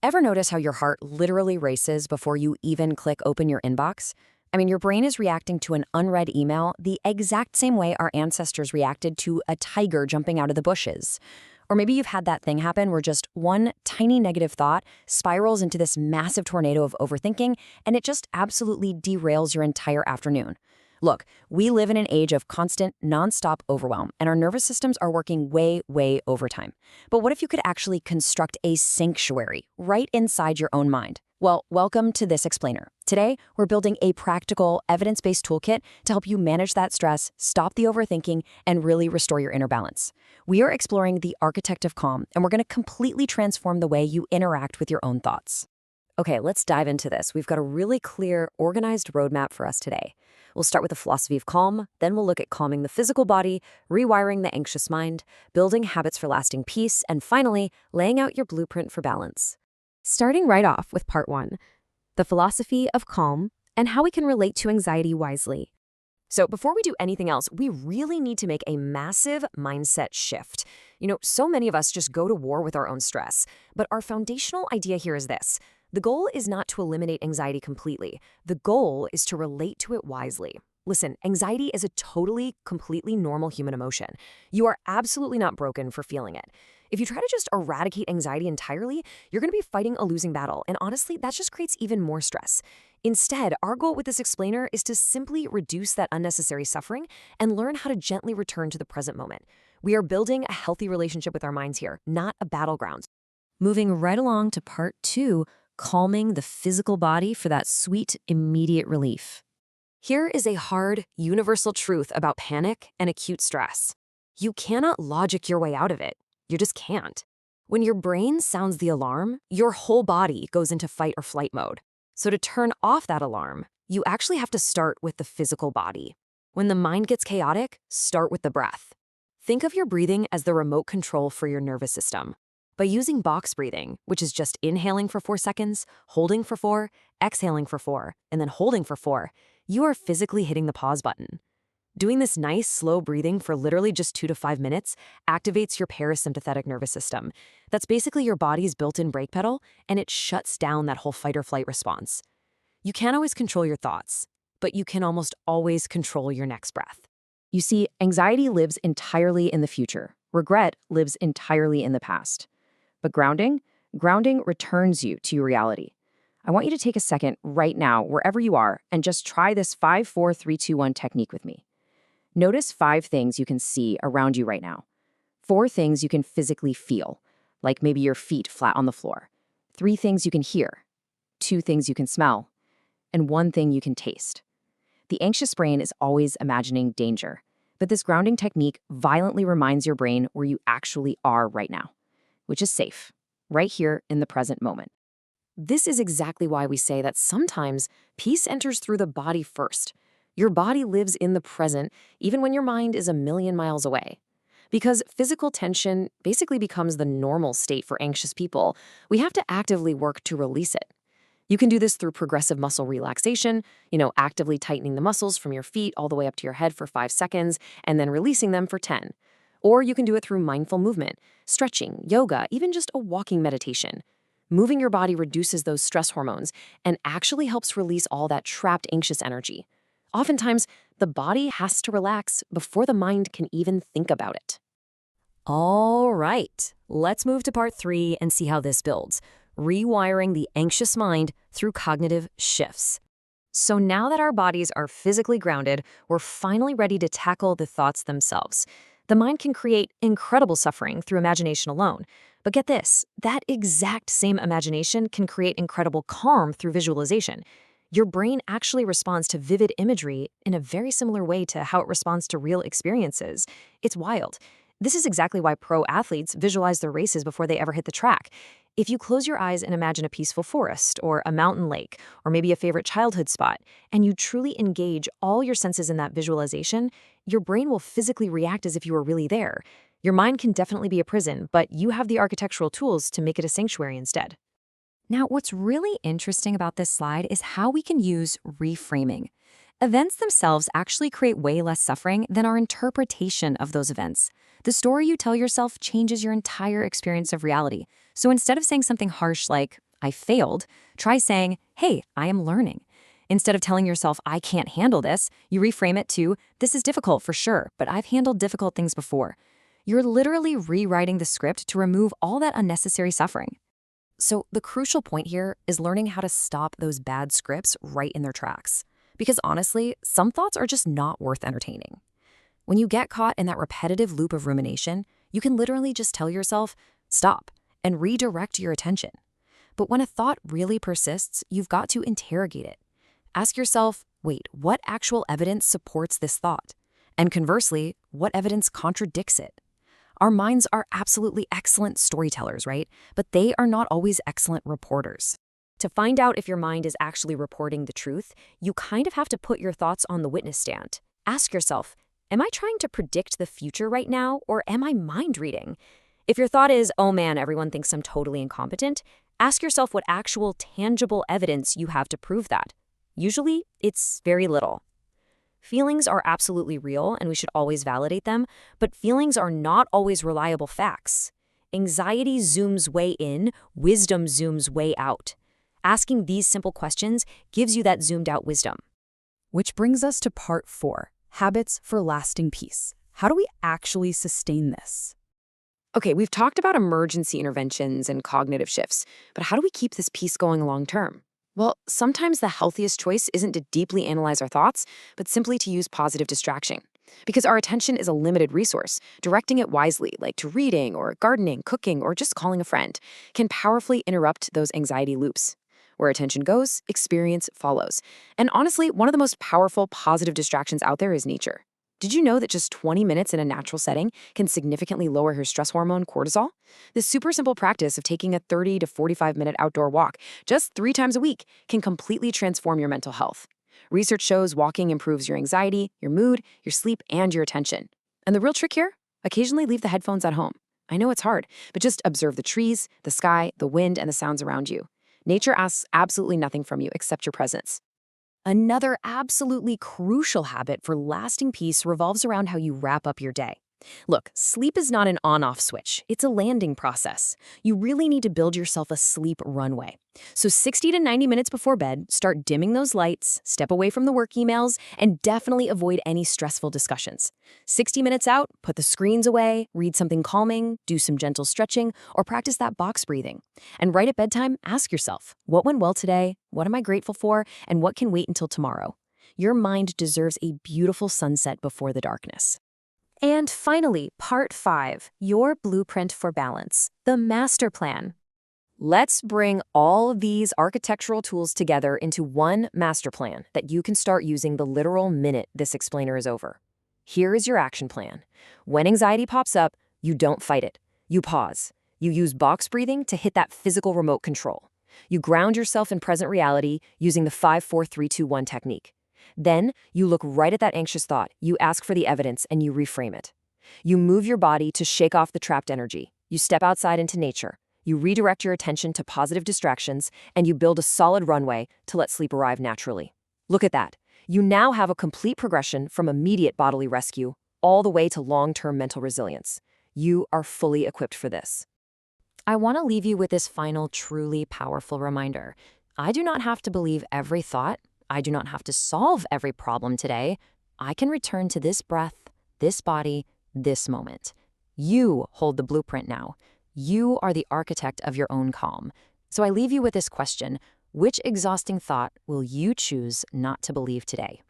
Ever notice how your heart literally races before you even click open your inbox? I mean, your brain is reacting to an unread email the exact same way our ancestors reacted to a tiger jumping out of the bushes. Or maybe you've had that thing happen where just one tiny negative thought spirals into this massive tornado of overthinking, and it just absolutely derails your entire afternoon. Look, we live in an age of constant, nonstop overwhelm, and our nervous systems are working way overtime. But what if you could actually construct a sanctuary right inside your own mind? Well, welcome to This Explainer. Today, we're building a practical, evidence-based toolkit to help you manage that stress, stop the overthinking, and really restore your inner balance. We are exploring the architect of calm, and we're going to completely transform the way you interact with your own thoughts. Okay, let's dive into this. We've got a really clear, organized roadmap for us today. We'll start with the philosophy of calm, then we'll look at calming the physical body, rewiring the anxious mind, building habits for lasting peace, and finally, laying out your blueprint for balance. Starting right off with part 1, the philosophy of calm and how we can relate to anxiety wisely. So before we do anything else, we really need to make a massive mindset shift. So many of us just go to war with our own stress, but our foundational idea here is this. The goal is not to eliminate anxiety completely. The goal is to relate to it wisely. Listen, anxiety is a completely normal human emotion. You are absolutely not broken for feeling it. If you try to just eradicate anxiety entirely, you're going to be fighting a losing battle, and honestly, that just creates even more stress. Instead, our goal with this explainer is to simply reduce that unnecessary suffering and learn how to gently return to the present moment. We are building a healthy relationship with our minds here, not a battleground. Moving right along to part 2, calming the physical body for that sweet, immediate relief. Here is a hard, universal truth about panic and acute stress. You cannot logic your way out of it. You just can't. When your brain sounds the alarm, your whole body goes into fight or flight mode. So to turn off that alarm, you actually have to start with the physical body. When the mind gets chaotic, start with the breath. Think of your breathing as the remote control for your nervous system. By using box breathing, which is just inhaling for 4 seconds, holding for 4, exhaling for 4, and then holding for 4, you are physically hitting the pause button. Doing this nice, slow breathing for literally just 2 to 5 minutes activates your parasympathetic nervous system. That's basically your body's built-in brake pedal, and it shuts down that whole fight or flight response. You can't always control your thoughts, but you can almost always control your next breath. You see, anxiety lives entirely in the future. Regret lives entirely in the past. But grounding returns you to your reality. I want you to take a second right now, wherever you are, and just try this 5-4-3-2-1 technique with me. Notice 5 things you can see around you right now. 4 things you can physically feel, like maybe your feet flat on the floor. 3 things you can hear. 2 things you can smell. And 1 thing you can taste. The anxious brain is always imagining danger, but this grounding technique violently reminds your brain where you actually are right now, which is safe, right here in the present moment. This is exactly why we say that sometimes peace enters through the body first. Your body lives in the present, even when your mind is a million miles away. Because physical tension basically becomes the normal state for anxious people, we have to actively work to release it. You can do this through progressive muscle relaxation, actively tightening the muscles from your feet all the way up to your head for 5 seconds, and then releasing them for 10. Or you can do it through mindful movement, stretching, yoga, even just a walking meditation. Moving your body reduces those stress hormones and actually helps release all that trapped anxious energy. Oftentimes, the body has to relax before the mind can even think about it. All right, let's move to part 3 and see how this builds. Rewiring the anxious mind through cognitive shifts. So now that our bodies are physically grounded, we're finally ready to tackle the thoughts themselves. The mind can create incredible suffering through imagination alone. But get this, that exact same imagination can create incredible calm through visualization. Your brain actually responds to vivid imagery in a very similar way to how it responds to real experiences. It's wild. This is exactly why pro athletes visualize their races before they ever hit the track. If you close your eyes and imagine a peaceful forest or a mountain lake or maybe a favorite childhood spot, and you truly engage all your senses in that visualization, your brain will physically react as if you were really there. Your mind can definitely be a prison, but you have the architectural tools to make it a sanctuary instead. Now, what's really interesting about this slide is how we can use reframing. Events themselves actually create way less suffering than our interpretation of those events. The story you tell yourself changes your entire experience of reality. So instead of saying something harsh like, I failed, try saying, hey, I am learning. Instead of telling yourself, I can't handle this, you reframe it to, this is difficult for sure, but I've handled difficult things before. You're literally rewriting the script to remove all that unnecessary suffering. So the crucial point here is learning how to stop those bad scripts right in their tracks. Because honestly, some thoughts are just not worth entertaining. When you get caught in that repetitive loop of rumination, you can literally just tell yourself, stop, and redirect your attention. But when a thought really persists, you've got to interrogate it. Ask yourself, wait, what actual evidence supports this thought? And conversely, what evidence contradicts it? Our minds are absolutely excellent storytellers, right? But they are not always excellent reporters. To find out if your mind is actually reporting the truth, you kind of have to put your thoughts on the witness stand. Ask yourself, am I trying to predict the future right now, or am I mind reading? If your thought is, oh man, everyone thinks I'm totally incompetent, ask yourself what actual tangible evidence you have to prove that. Usually, it's very little. Feelings are absolutely real, and we should always validate them, but feelings are not always reliable facts. Anxiety zooms way in, wisdom zooms way out. Asking these simple questions gives you that zoomed-out wisdom. Which brings us to part 4, habits for lasting peace. How do we actually sustain this? Okay, we've talked about emergency interventions and cognitive shifts, but how do we keep this peace going long term? Well, sometimes the healthiest choice isn't to deeply analyze our thoughts, but simply to use positive distraction. Because our attention is a limited resource, directing it wisely, like to reading or gardening, cooking, or just calling a friend, can powerfully interrupt those anxiety loops. Where attention goes, experience follows. And honestly, one of the most powerful positive distractions out there is nature. Did you know that just 20 minutes in a natural setting can significantly lower your stress hormone, cortisol? This super simple practice of taking a 30 to 45-minute outdoor walk just 3 times a week can completely transform your mental health. Research shows walking improves your anxiety, your mood, your sleep, and your attention. And the real trick here? Occasionally leave the headphones at home. I know it's hard, but just observe the trees, the sky, the wind, and the sounds around you. Nature asks absolutely nothing from you except your presence. Another absolutely crucial habit for lasting peace revolves around how you wrap up your day. Look, sleep is not an on-off switch. It's a landing process. You really need to build yourself a sleep runway. So 60 to 90 minutes before bed, start dimming those lights, step away from the work emails, and definitely avoid any stressful discussions. 60 minutes out, put the screens away, read something calming, do some gentle stretching, or practice that box breathing. And right at bedtime, ask yourself, what went well today? What am I grateful for? And what can wait until tomorrow? Your mind deserves a beautiful sunset before the darkness. And finally, part 5, your blueprint for balance, the master plan. Let's bring all of these architectural tools together into one master plan that you can start using the literal minute this explainer is over. Here is your action plan. When anxiety pops up, you don't fight it. You pause. You use box breathing to hit that physical remote control. You ground yourself in present reality using the 5-4-3-2-1 technique. Then, you look right at that anxious thought, you ask for the evidence, and you reframe it. You move your body to shake off the trapped energy. You step outside into nature. You redirect your attention to positive distractions, and you build a solid runway to let sleep arrive naturally. Look at that. You now have a complete progression from immediate bodily rescue all the way to long-term mental resilience. You are fully equipped for this. I want to leave you with this final, truly powerful reminder. I do not have to believe every thought. I do not have to solve every problem today. I can return to this breath, this body, this moment. You hold the blueprint now. You are the architect of your own calm. So I leave you with this question. Which exhausting thought will you choose not to believe today?